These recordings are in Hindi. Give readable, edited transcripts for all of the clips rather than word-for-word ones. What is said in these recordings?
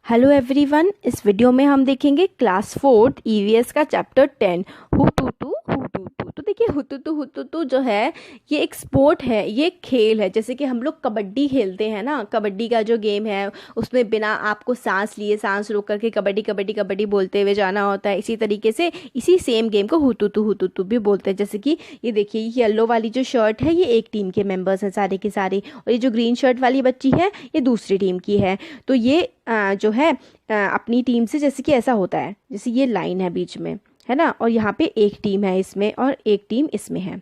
हेलो एवरीवन, इस वीडियो में हम देखेंगे क्लास 4 ईवीएस का चैप्टर 10 हुतुतु हुतुतु। तो देखिए हुतुतु हुतुतु जो है ये एक स्पोर्ट है, ये एक खेल है। जैसे कि हम लोग कबड्डी खेलते हैं ना, कबड्डी का जो गेम है उसमें बिना आपको सांस लिए सांस रोक करके कबड्डी कबड्डी कबड्डी बोलते हुए जाना होता है। इसी तरीके से इसी सेम गेम को हुतुतु हुतुतु भी बोलते हैं। जैसे कि ये देखिए येलो वाली जो शर्ट है ये एक टीम के मेंबर्स हैं सारे के सारे, और ये जो ग्रीन शर्ट वाली बच्ची है ये दूसरी टीम की है। तो ये जो है अपनी टीम से, जैसे कि ऐसा होता है जैसे ये लाइन है बीच में, है ना, और यहाँ पे एक टीम है इसमें और एक टीम इसमें है।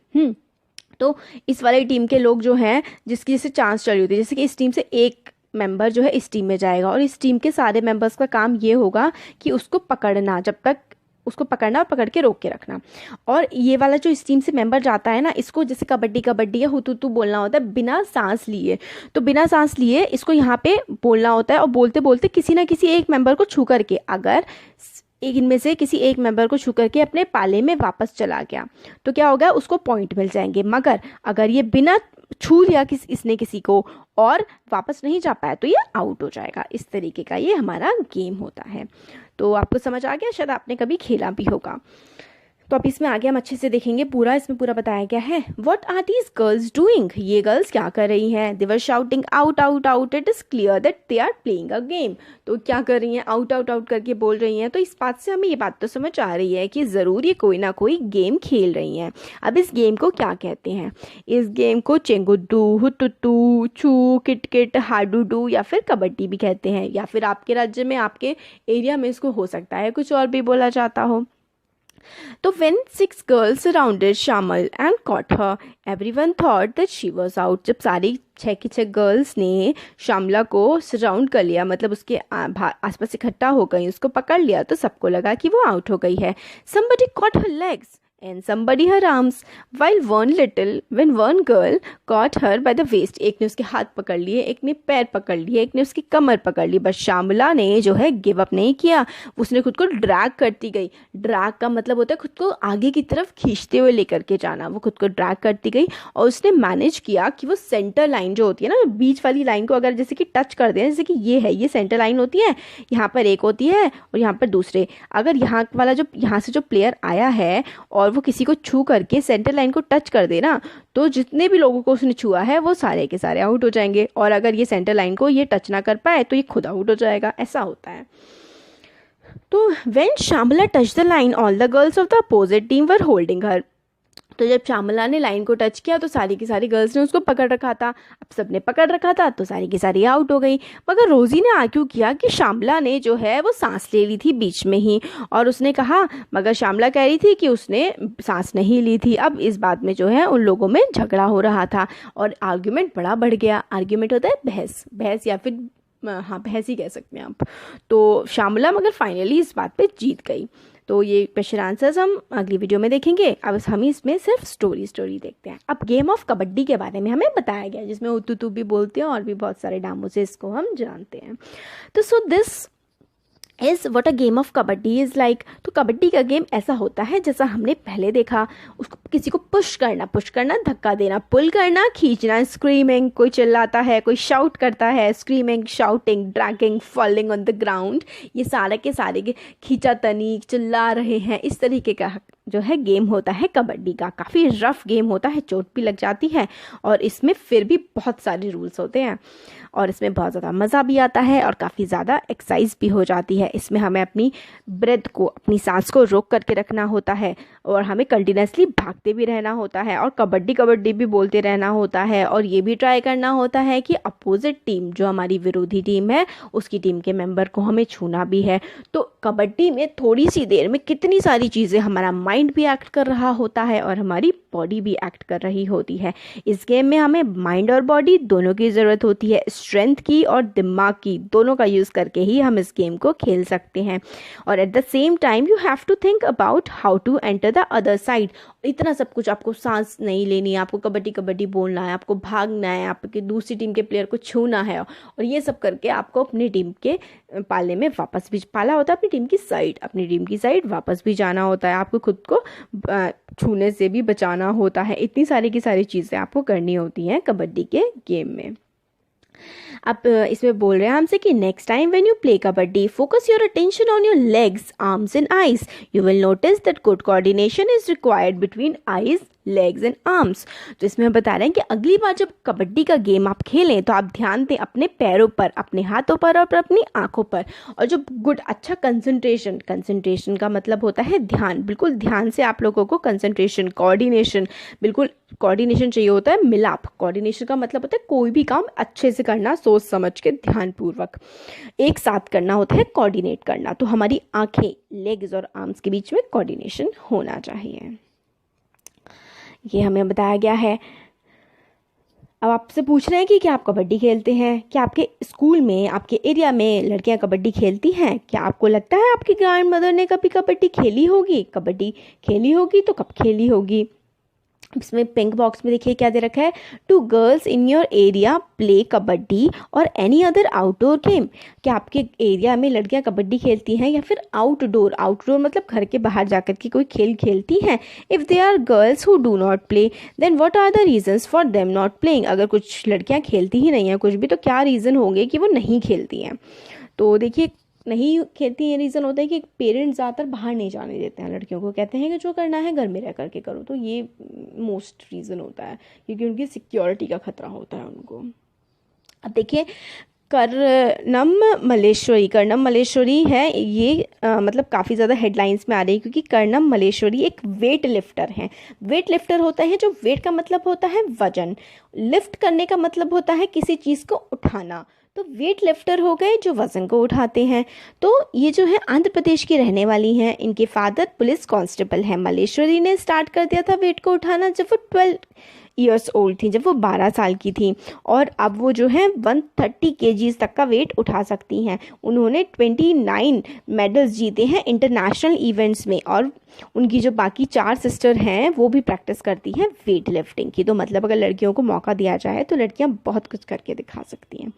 तो इस वाली टीम के लोग जो हैं जिसकी जैसे चांस चली होती है, जैसे कि इस टीम से एक मेंबर जो है इस टीम में जाएगा और इस टीम के सारे मेंबर्स का काम ये होगा कि उसको पकड़ना, जब तक उसको पकड़ना और पकड़ के रोक के रखना। और ये वाला जो इस टीम से मेंबर जाता है ना, इसको जैसे कबड्डी कबड्डी या हुतुतु बोलना होता है बिना सांस लिए। तो बिना सांस लिए इसको यहाँ पे बोलना होता है और बोलते बोलते किसी ना किसी एक मेंबर को छू करके, अगर एक इनमें से किसी एक मेंबर को छू करके अपने पाले में वापस चला गया तो क्या होगा, उसको पॉइंट मिल जाएंगे। मगर अगर ये बिना छू लिया इसने किसी को और वापस नहीं जा पाया तो ये आउट हो जाएगा। इस तरीके का ये हमारा गेम होता है। तो आपको समझ आ गया, शायद आपने कभी खेला भी होगा। तो अब इसमें आगे हम अच्छे से देखेंगे पूरा, इसमें पूरा बताया गया है। What are these girls doing, ये गर्ल्स क्या कर रही हैं। They were shouting out out out, it is clear that they are playing a game. तो क्या कर रही हैं, आउट आउट आउट करके बोल रही हैं। तो इस बात से हमें ये बात तो समझ आ रही है कि ज़रूर ये कोई ना कोई गेम खेल रही हैं। अब इस गेम को क्या कहते हैं, इस गेम को चेंगुड्डू, हुतुतु, छू, किटकिट, हाडूडू या फिर कबड्डी भी कहते हैं, या फिर आपके राज्य में, आपके एरिया में इसको हो सकता है कुछ और भी बोला जाता हो। तो when 6 girls surrounded Shamal and caught her, everyone thought that she was out. जब सारी 6 की 6 गर्ल्स ने शामला को सराउंड कर लिया, मतलब उसके आसपास इकट्ठा हो गई, उसको पकड़ लिया, तो सबको लगा कि वो आउट हो गई है। Somebody caught her legs and somebody her arms, while when one girl caught her by the waist, एक ने उसके हाथ पकड़ लिए, एक ने पैर पकड़ लिए, एक ने उसकी कमर पकड़ ली। बस शामला ने जो है गिव अप नहीं किया, उसने खुद को ड्रैग करती गई। ड्रैग का मतलब होता है खुद को आगे की तरफ खींचते हुए लेकर के जाना। वो खुद को ड्रैग करती गई और उसने मैनेज किया कि वो सेंटर लाइन जो होती है ना, बीच वाली लाइन को अगर जैसे कि टच कर दें, जैसे कि ये है, ये सेंटर लाइन होती है, यहाँ पर एक होती है और यहाँ पर दूसरे, अगर यहाँ वाला जो यहाँ से जो प्लेयर आया है और वो किसी को छू करके सेंटर लाइन को टच कर देना, तो जितने भी लोगों को उसने छुआ है वो सारे के सारे आउट हो जाएंगे। और अगर ये सेंटर लाइन को ये टच ना कर पाए तो ये खुद आउट हो जाएगा। ऐसा होता है। तो when Shamala touch the line, all the girls of the opposite team were holding her. तो जब शामला ने लाइन को टच किया तो सारी की सारी गर्ल्स ने उसको पकड़ रखा था। अब सबने पकड़ रखा था तो सारी की सारी आउट हो गई। मगर रोजी ने आर्ग्यू किया कि शामला ने जो है वो सांस ले ली थी बीच में ही, और उसने कहा, मगर शामला कह रही थी कि उसने सांस नहीं ली थी। अब इस बात में जो है उन लोगों में झगड़ा हो रहा था और आर्ग्यूमेंट बड़ा बढ़ गया। आर्ग्यूमेंट होता है बहस, बहस या फिर हाँ बहस ही कह सकते हैं आप। तो शामला मगर फाइनली इस बात पे जीत गई। तो ये क्वेश्चन आंसर्स हम अगली वीडियो में देखेंगे। अब हम इसमें सिर्फ स्टोरी देखते हैं। अब गेम ऑफ कबड्डी के बारे में हमें बताया गया, जिसमें हुतुतु भी बोलते हैं और भी बहुत सारे नामों से इसको हम जानते हैं। तो so this is what a game of kabaddi is like. तो कबड्डी का गेम ऐसा होता है जैसा हमने पहले देखा, उसको किसी को पुश करना, धक्का देना, पुल करना, खींचना, स्क्रीमिंग, कोई चिल्लाता है, कोई शाउट करता है, screaming, shouting, dragging, falling on the ground, ये सारे के सारे खींचातनी, चिल्ला रहे हैं, इस तरीके का जो है गेम होता है कबड्डी का। काफ़ी रफ गेम होता है, चोट भी लग जाती है और इसमें फिर भी बहुत सारे रूल्स होते हैं और इसमें बहुत ज़्यादा मज़ा भी आता है और काफ़ी ज़्यादा एक्सरसाइज भी हो जाती है। इसमें हमें अपनी ब्रेथ को, अपनी सांस को रोक करके रखना होता है और हमें कंटिन्यूसली भागते भी रहना होता है और कबड्डी कबड्डी भी बोलते रहना होता है। और ये भी ट्राई करना होता है कि अपोजिट टीम, जो हमारी विरोधी टीम है, उसकी टीम के मेंबर को हमें छूना भी है। तो कबड्डी में थोड़ी सी देर में कितनी सारी चीज़ें, हमारा माइंड भी एक्ट कर रहा होता है और हमारी बॉडी भी एक्ट कर रही होती है। इस गेम में हमें माइंड और बॉडी दोनों की ज़रूरत होती है, स्ट्रेंथ की और दिमाग की, दोनों का यूज़ करके ही हम इस गेम को खेल सकते हैं। और at the same time you have to think about how to enter the other side. इतना सब कुछ, आपको सांस नहीं लेनी है, आपको कबड्डी कबड्डी बोलना है, आपको भागना है, आपकी दूसरी टीम के प्लेयर को छूना है, और ये सब करके आपको अपनी टीम के पाले में वापस भी, पाला होता है अपनी टीम की साइड वापस भी जाना होता है। आपको खुद को छूने से भी बचाना होता है। इतनी सारी की सारी चीज़ें आपको करनी होती हैं कबड्डी के गेम में। अब इसमें बोल रहे हैं हमसे कि next time when you play kabaddi focus your attention on your legs, arms and eyes. You will notice that good coordination is required between eyes, legs and arms. तो इसमें हम बता रहे हैं कि अगली बार जब कबड्डी का गेम आप खेलें तो आप ध्यान दें अपने पैरों पर, अपने हाथों पर और अपनी आंखों पर. और जो गुड अच्छा कंसंट्रेशन का मतलब होता है ध्यान, बिल्कुल ध्यान से आप लोगों को कंसंट्रेशन, कोऑर्डिनेशन, बिल्कुल कोऑर्डिनेशन चाहिए होता है, मिलाप. कोऑर्डिनेशन का मतलब होता है कोई भी काम अच्छे से करना, सोच समझ के ध्यानपूर्वक एक साथ करना होता है, कोऑर्डिनेट करना. तो हमारी आंखें, लेग्स और आर्म्स के बीच में कोऑर्डिनेशन होना चाहिए. ये हमें बताया गया है. अब आपसे पूछ रहे हैं कि क्या आप कबड्डी खेलते हैं? क्या आपके स्कूल में, आपके एरिया में लड़कियां कबड्डी खेलती हैं? क्या आपको लगता है आपकी ग्रैंड मदर ने कभी कबड्डी खेली होगी? कबड्डी खेली होगी तो कब खेली होगी? इसमें पिंक बॉक्स में देखिए क्या दे रखा है, do girls in your area play kabaddi और एनी अदर आउटडोर गेम. क्या आपके एरिया में लड़कियां कबड्डी खेलती हैं या फिर आउटडोर मतलब घर के बाहर जाकर के कोई खेल खेलती हैं? If they are girls who do not play then what are the reasons for them not playing. अगर कुछ लड़कियां खेलती ही नहीं हैं कुछ भी, तो क्या रीज़न होंगे कि वो नहीं खेलती हैं? तो देखिए, नहीं खेलती ये रीज़न होता है कि पेरेंट्स ज़्यादातर बाहर नहीं जाने देते हैं लड़कियों को, कहते हैं कि जो करना है घर में रह करके करो. तो ये मोस्ट रीज़न होता है क्योंकि उनकी सिक्योरिटी का खतरा होता है उनको. अब देखिए, कर्णम मल्लेश्वरी है ये, मतलब काफ़ी ज़्यादा हेडलाइंस में आ रही है क्योंकि कर्णम मल्लेश्वरी एक वेट लिफ्टर हैं. वेट लिफ्टर होता है जो वेट का मतलब होता है वजन, लिफ्ट करने का मतलब होता है किसी चीज़ को उठाना. तो वेट लिफ्टर हो गए जो वज़न को उठाते हैं. तो ये जो है आंध्र प्रदेश की रहने वाली हैं. इनके फादर पुलिस कांस्टेबल हैं. मल्लेश्वरी ने स्टार्ट कर दिया था वेट को उठाना जब वो 12 ईयर्स ओल्ड थी, जब वो 12 साल की थी. और अब वो जो है 130 kgs तक का वेट उठा सकती हैं. उन्होंने 29 मेडल्स जीते हैं इंटरनेशनल इवेंट्स में. और उनकी जो बाकी 4 सिस्टर हैं वो भी प्रैक्टिस करती हैं वेट लिफ्टिंग की. तो मतलब अगर लड़कियों को मौका दिया जाए तो लड़कियां बहुत कुछ करके दिखा सकती हैं.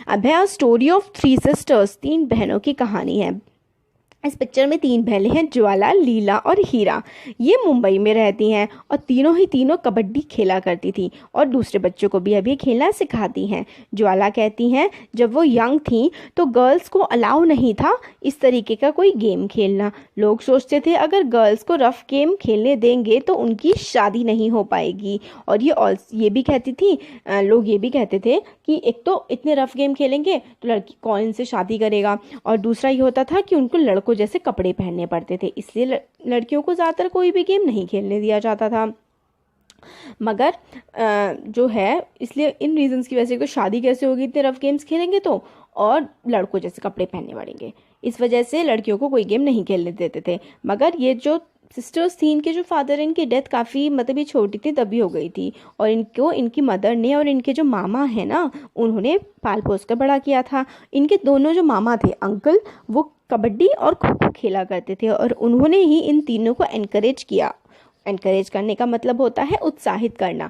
अब है स्टोरी ऑफ 3 सिस्टर्स, 3 बहनों की कहानी है. इस पिक्चर में 3 बहनें हैं, ज्वाला, लीला और हीरा. ये मुंबई में रहती हैं और तीनों कबड्डी खेला करती थी और दूसरे बच्चों को भी अभी खेलना सिखाती हैं. ज्वाला कहती हैं जब वो यंग थी तो गर्ल्स को अलाउ नहीं था इस तरीके का कोई गेम खेलना. लोग सोचते थे अगर गर्ल्स को रफ गेम खेलने देंगे तो उनकी शादी नहीं हो पाएगी. और ये भी कहती थी, लोग ये भी कहते थे कि एक तो इतने रफ गेम खेलेंगे तो लड़की कौन इनसे शादी करेगा, और दूसरा ये होता था कि उनको लड़कों जैसे कपड़े पहनने पड़ते थे, इसलिए लड़कियों को ज़्यादातर कोई भी गेम नहीं खेलने दिया जाता था. मगर जो है इसलिए इन रीजंस की वजह से, तो शादी कैसे होगी इतने रफ गेम्स खेलेंगे तो, और लड़कों जैसे कपड़े पहनने पड़ेंगे, इस वजह से लड़कियों को कोई गेम नहीं खेलने देते थे. मगर ये जो सिस्टर्स थी, इनके जो फादर हैं, इनकी डेथ काफ़ी मतलब ये छोटी थी तभी हो गई थी. और इनको इनकी मदर ने और इनके जो मामा हैं ना, उन्होंने पाल पोस कर बड़ा किया था. इनके दोनों जो मामा थे, अंकल, वो कबड्डी और खो खो खेला करते थे और उन्होंने ही इन तीनों को एनकरेज किया. एनकरेज करने का मतलब होता है उत्साहित करना,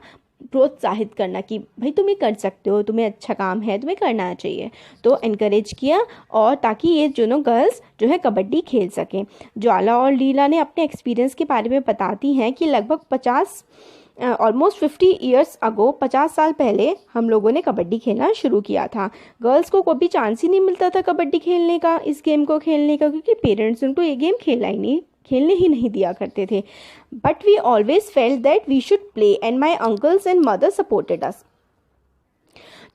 प्रोत्साहित करना कि भाई तुम ये कर सकते हो, तुम्हें अच्छा काम है, तुम्हें करना चाहिए. तो एनकरेज किया और ताकि ये दोनों गर्ल्स जो है कबड्डी खेल सकें. ज्वाला और लीला ने अपने एक्सपीरियंस के बारे में बताती हैं कि लगभग ऑलमोस्ट 50 ईयर्स अगो, 50 साल पहले हम लोगों ने कबड्डी खेलना शुरू किया था. गर्ल्स को कोई चांस ही नहीं मिलता था कबड्डी खेलने का, इस गेम को खेलने का, क्योंकि पेरेंट्स उनको ये गेम खेलने ही नहीं दिया करते थे. But we always felt that we should play and my uncles and mother supported us.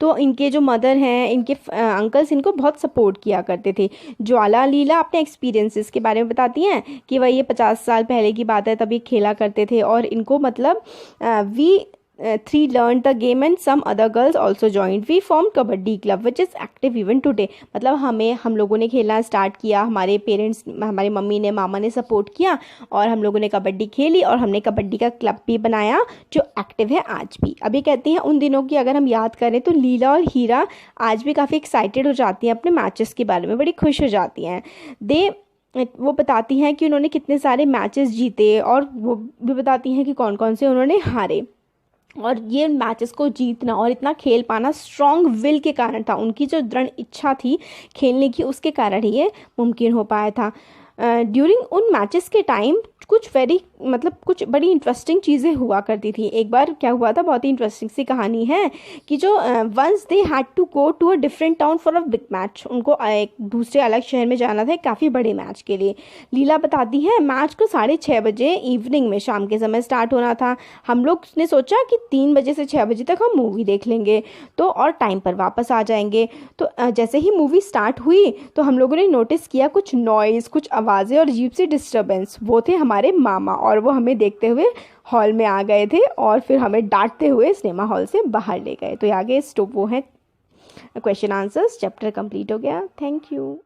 तो इनके जो मदर हैं, इनके अंकल्स इनको बहुत सपोर्ट किया करते थे. ज्वाला लीला अपने एक्सपीरियंसेस के बारे में बताती हैं कि वह ये 50 साल पहले की बात है, तभी खेला करते थे और इनको मतलब we 3 learned the game and some other girls also joined. We formed kabaddi club which is active even today. मतलब हम लोगों ने खेलना स्टार्ट किया, हमारे पेरेंट्स, हमारे मम्मी ने, मामा ने सपोर्ट किया और हम लोगों ने कबड्डी खेली और हमने कबड्डी का क्लब भी बनाया जो एक्टिव है आज भी. अभी कहती हैं उन दिनों की अगर हम याद करें तो लीला और हीरा आज भी काफ़ी एक्साइटेड हो जाती हैं अपने मैचेस के बारे में, बड़ी खुश हो जाती हैं. वो बताती हैं कि उन्होंने कितने सारे मैचेस जीते और वो भी बताती हैं कि कौन कौन से उन्होंने हारे. और ये मैचेस को जीतना और इतना खेल पाना स्ट्रॉन्ग विल के कारण था, उनकी जो दृढ़ इच्छा थी खेलने की, उसके कारण ही ये मुमकिन हो पाया था. ड्यूरिंग उन मैचेस के टाइम कुछ कुछ बड़ी इंटरेस्टिंग चीज़ें हुआ करती थी। एक बार क्या हुआ था, बहुत ही इंटरेस्टिंग सी कहानी है कि जो once they had to go to a different town for a big match, उनको एक दूसरे अलग शहर में जाना था काफ़ी बड़े मैच के लिए। लीला बताती है मैच को 6:30 बजे इवनिंग में, शाम के समय स्टार्ट होना था। हम लोग ने सोचा कि 3 बजे से 6 बजे तक हम मूवी देख लेंगे तो और टाइम पर वापस आ जाएंगे। तो जैसे ही मूवी स्टार्ट हुई तो हम लोगों ने नोटिस किया कुछ नॉइज़, कुछ आवाज़ें और अजीब सी डिस्टर्बेंस। वो थे हमारे मामा और वो हमें देखते हुए हॉल में आ गए थे और फिर हमें डांटते हुए सिनेमा हॉल से बाहर ले गए। तो आगे स्टॉप वो है क्वेश्चन आंसर्स। चैप्टर कंप्लीट हो गया। Thank you.